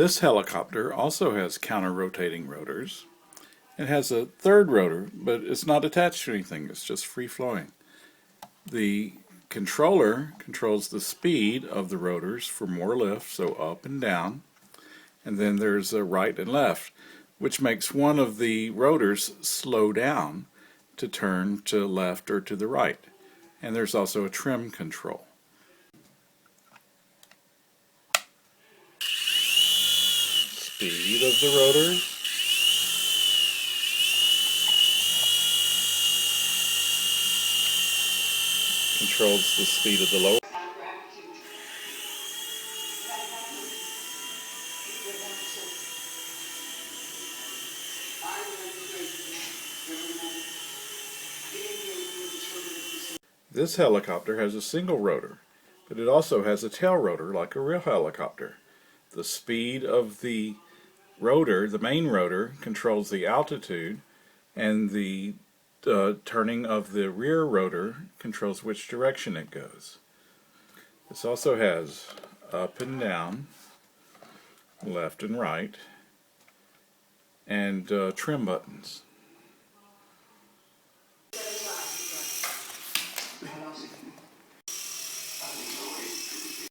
This helicopter also has counter-rotating rotors. It has a third rotor, but it's not attached to anything, it's just free-flowing. The controller controls the speed of the rotors for more lift, so up and down, and then there's a right and left, which makes one of the rotors slow down to turn to left or to the right. And there's also a trim control. Speed of the rotors. Controls the speed of the lower. This helicopter has a single rotor, but it also has a tail rotor like a real helicopter. The speed of the rotor, the main rotor, controls the altitude, and the turning of the rear rotor controls which direction it goes. This also has up and down, left and right, and trim buttons.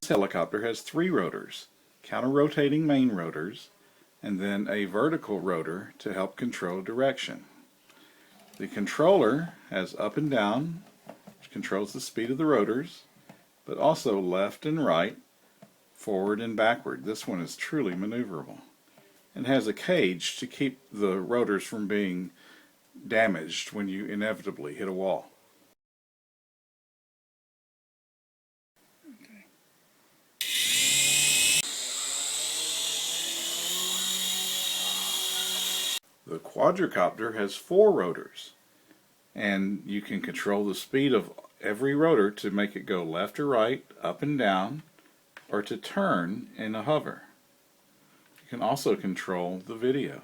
This helicopter has three rotors, counter-rotating main rotors, and then a vertical rotor to help control direction. The controller has up and down, which controls the speed of the rotors, but also left and right, forward and backward. This one is truly maneuverable, and has a cage to keep the rotors from being damaged when you inevitably hit a wall. The quadricopter has four rotors, and you can control the speed of every rotor to make it go left or right, up and down, or to turn in a hover. You can also control the video.